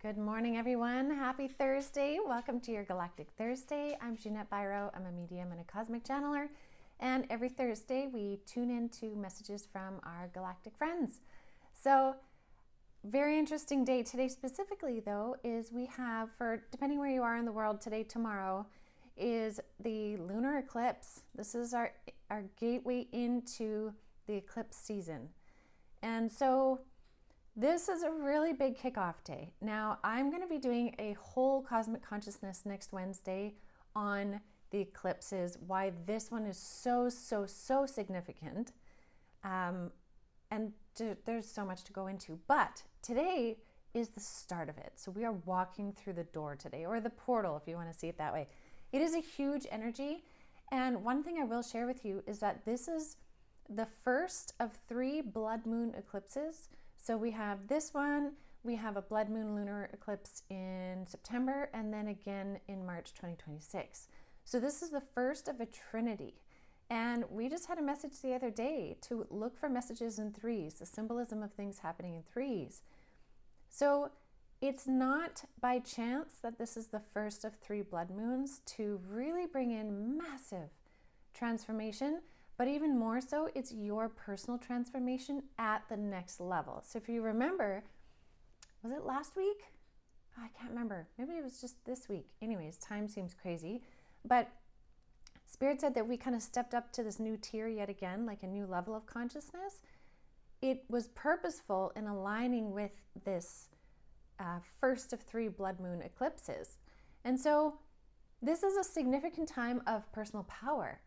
Good morning, everyone. Happy Thursday. Welcome to your Galactic Thursday. I'm Jeanette Byro. I'm a medium and a cosmic channeler. And every Thursday, we tune into messages from our galactic friends. So, very interesting day. Today specifically, though, is we have, for depending where you are in the world, today, tomorrow, is the lunar eclipse. This is our gateway into the eclipse season. And so, this is a really big kickoff day. Now, I'm going to be doing a whole cosmic consciousness next Wednesday on the eclipses, why this one is so significant. There's so much to go into. But today is the start of it. So we are walking through the door today, or the portal, if you want to see it that way. It is a huge energy. And one thing I will share with you is that this is the first of 3 blood moon eclipses. So we have this one, we have a blood moon lunar eclipse in September, and then again in March 2026. So this is the first of a trinity. And we just had a message the other day to look for messages in 3s, the symbolism of things happening in 3s. So it's not by chance that this is the first of 3 blood moons to really bring in massive transformation. But even more so, it's your personal transformation at the next level. So if you remember, was it last week? I can't remember. Maybe it was just this week. Anyways, time seems crazy. But Spirit said that we kind of stepped up to this new tier yet again, like a new level of consciousness. It was purposeful in aligning with this first of 3 blood moon eclipses. And so this is a significant time of personal power.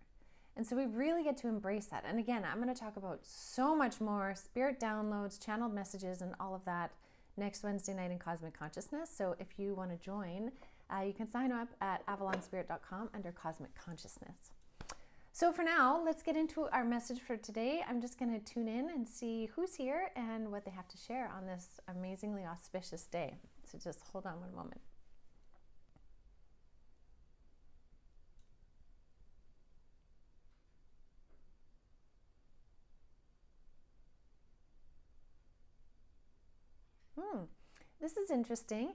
And so we really get to embrace that. And again, I'm going to talk about so much more spirit downloads, channeled messages, and all of that next Wednesday night in Cosmic Consciousness. So if you want to join, you can sign up at avalonspirit.com under Cosmic Consciousness. So for now, let's get into our message for today. I'm just going to tune in and see who's here and what they have to share on this amazingly auspicious day. So just hold on one moment. This is interesting.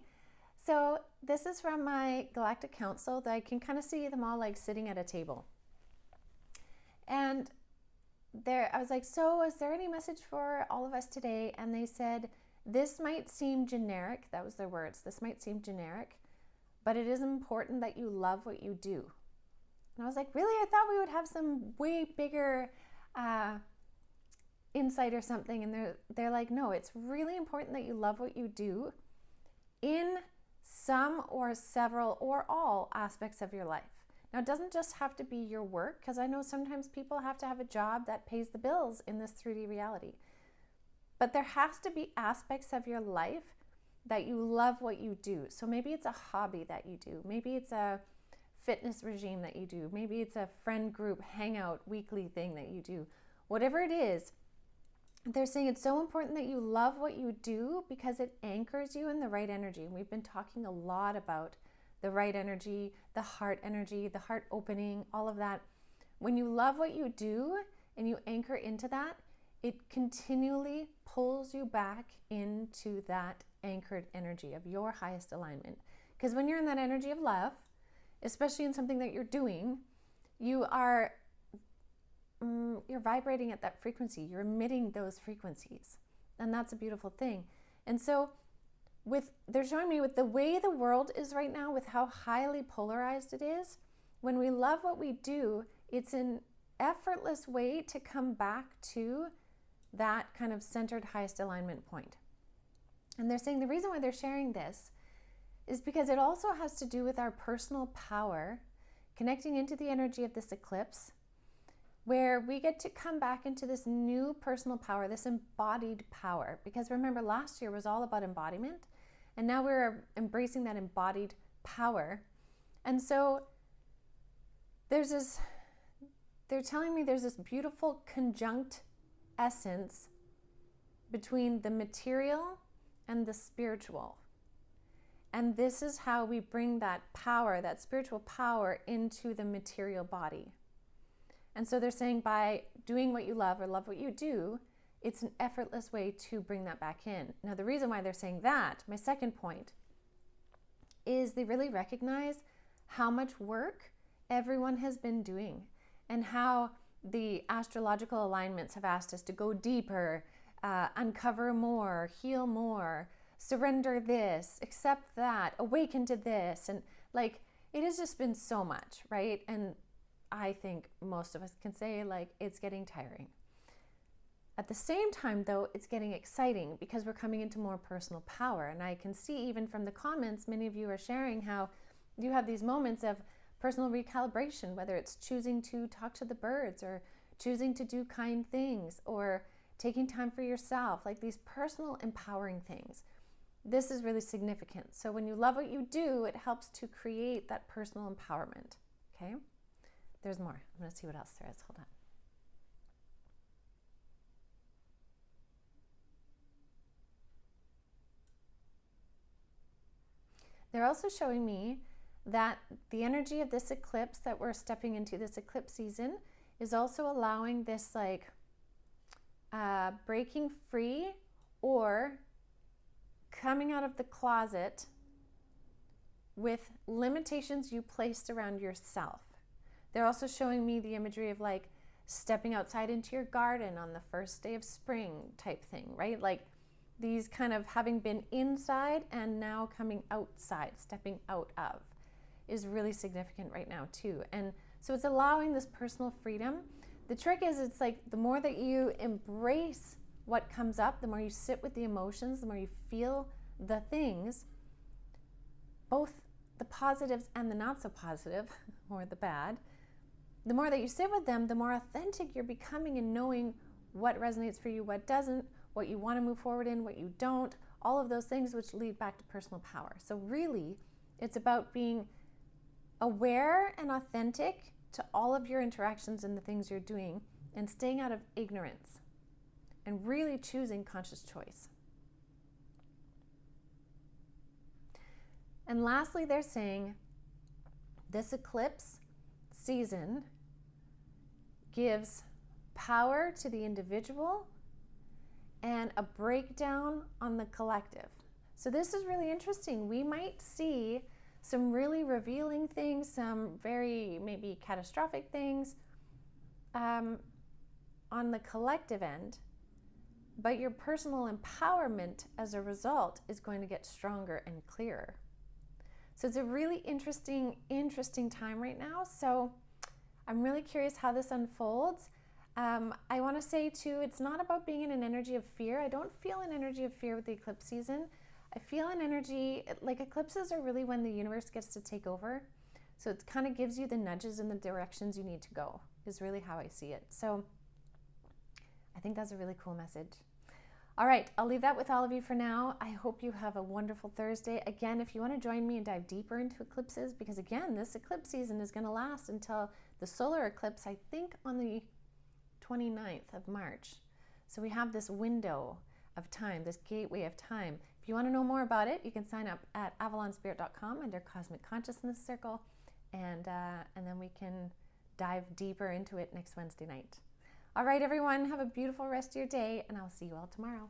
So this is from my Galactic Council that I can kind of see them all like sitting at a table. And I was like, so is there any message for all of us today? And they said, this might seem generic. That was their words. This might seem generic, but it is important that you love what you do. And I was like, really? I thought we would have some way bigger insight or something. And they're like, no, it's really important that you love what you do in some or several or all aspects of your life. Now, it doesn't just have to be your work, because I know sometimes people have to have a job that pays the bills in this 3D reality. But there has to be aspects of your life that you love what you do. So maybe it's a hobby that you do. Maybe it's a fitness regime that you do. Maybe it's a friend group hangout weekly thing that you do. Whatever it is, they're saying it's so important that you love what you do because it anchors you in the right energy. And we've been talking a lot about the right energy, the heart opening, all of that. When you love what you do and you anchor into that, it continually pulls you back into that anchored energy of your highest alignment. Because when you're in that energy of love, especially in something that you're doing, you're vibrating at that frequency. You're emitting those frequencies. And that's a beautiful thing. And so they're showing me with the way the world is right now, with how highly polarized it is, when we love what we do, it's an effortless way to come back to that kind of centered highest alignment point. And they're saying the reason why they're sharing this is because it also has to do with our personal power, connecting into the energy of this eclipse, where we get to come back into this new personal power, this embodied power. Because remember, last year was all about embodiment, and now we're embracing that embodied power. And so they're telling me there's this beautiful conjunct essence between the material and the spiritual. And this is how we bring that power, that spiritual power, into the material body. And so they're saying by doing what you love or love what you do, it's an effortless way to bring that back in. Now, the reason why they're saying that, my second point, is they really recognize how much work everyone has been doing and how the astrological alignments have asked us to go deeper, uncover more, heal more, surrender this, accept that, awaken to this. And like, it has just been so much, right? And I think most of us can say like, it's getting tiring. At the same time though, it's getting exciting because we're coming into more personal power. And I can see even from the comments, many of you are sharing how you have these moments of personal recalibration, whether it's choosing to talk to the birds or choosing to do kind things or taking time for yourself, like these personal empowering things. This is really significant. So when you love what you do, it helps to create that personal empowerment. Okay, there's more. I'm going to see what else there is. Hold on. They're also showing me that the energy of this eclipse that we're stepping into, this eclipse season, is also allowing this like breaking free or coming out of the closet with limitations you placed around yourself. They're also showing me the imagery of like stepping outside into your garden on the first day of spring type thing, right? Like these kind of having been inside and now coming outside, stepping out of, is really significant right now too. And so it's allowing this personal freedom. The trick is, it's like the more that you embrace what comes up, the more you sit with the emotions, the more you feel the things, both the positives and the not so positive, or the bad, the more that you sit with them, the more authentic you're becoming in knowing what resonates for you, what doesn't, what you want to move forward in, what you don't, all of those things which lead back to personal power. So really, it's about being aware and authentic to all of your interactions and the things you're doing, and staying out of ignorance and really choosing conscious choice. And lastly, they're saying this eclipse season gives power to the individual and a breakdown on the collective. So this is really interesting. We might see some really revealing things, some very maybe catastrophic things on the collective end, but your personal empowerment as a result is going to get stronger and clearer. So it's a really interesting time right now. So I'm really curious how this unfolds. I want to say too, it's not about being in an energy of fear. I don't feel an energy of fear with the eclipse season. I feel an energy, like eclipses are really when the universe gets to take over. So it kind of gives you the nudges in the directions you need to go, is really how I see it. So I think that's a really cool message. All right, I'll leave that with all of you for now. I hope you have a wonderful Thursday. Again, if you want to join me and dive deeper into eclipses, because again, this eclipse season is going to last until the solar eclipse, I think on the 29th of March. So we have this window of time, this gateway of time. If you want to know more about it, you can sign up at avalonspirit.com under Cosmic Consciousness Circle, and then we can dive deeper into it next Wednesday night. All right, everyone, have a beautiful rest of your day, and I'll see you all tomorrow.